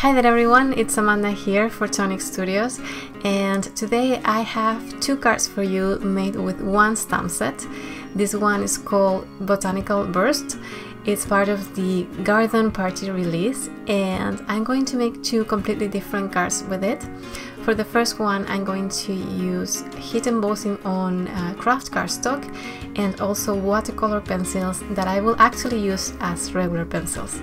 Hi there everyone, it's Amanda here for Tonic Studios, and today I have two cards for you made with one stamp set. This one is called Botanical Burst. It's part of the Garden Party release, and I'm going to make two completely different cards with it. For the first one, I'm going to use heat embossing on Kraft cardstock and also watercolor pencils that I will actually use as regular pencils.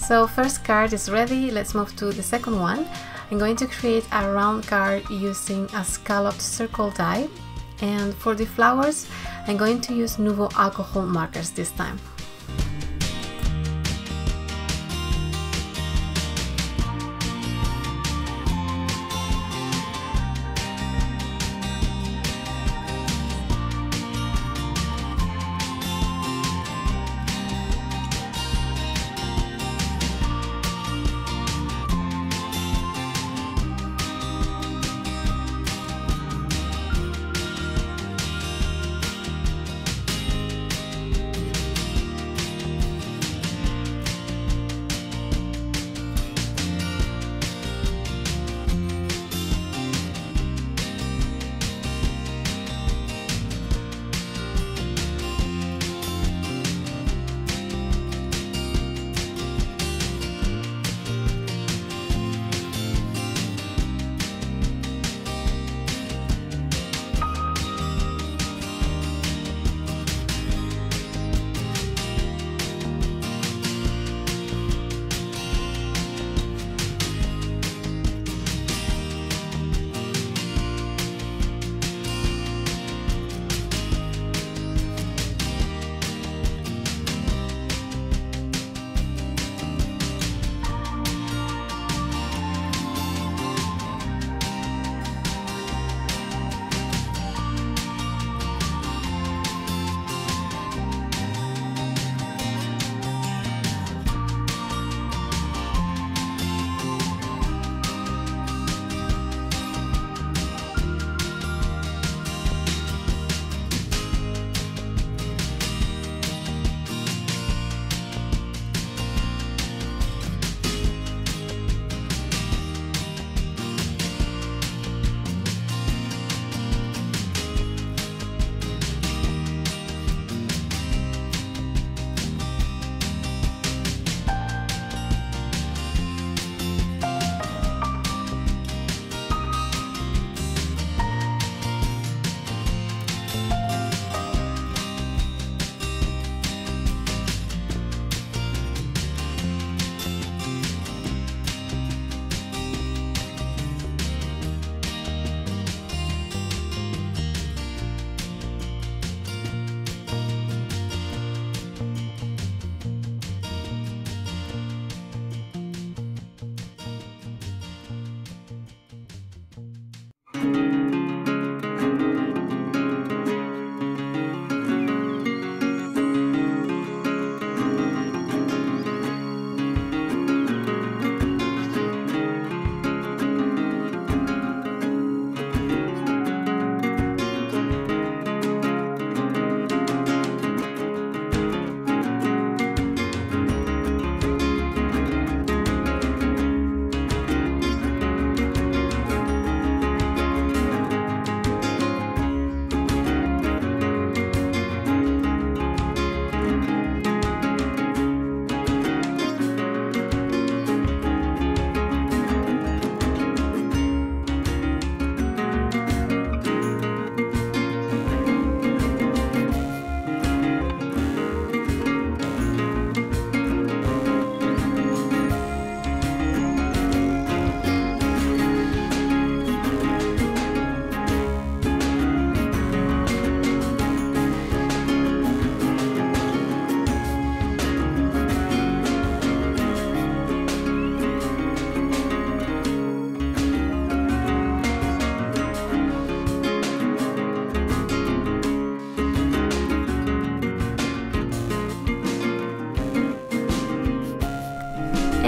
So first card is ready, let's move to the second one. I'm going to create a round card using a scalloped circle die, and for the flowers I'm going to use Nuvo alcohol markers this time.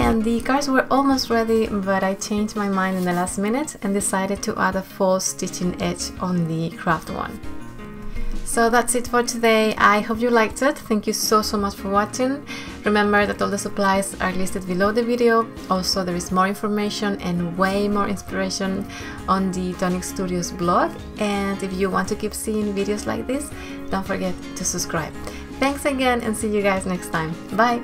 And the cards were almost ready, but I changed my mind in the last minute and decided to add a false stitching edge on the Kraft one. So that's it for today. I hope you liked it. Thank you so much for watching. Remember that all the supplies are listed below the video. Also, there is more information and way more inspiration on the Tonic Studios blog. And if you want to keep seeing videos like this, don't forget to subscribe. Thanks again and see you guys next time. Bye!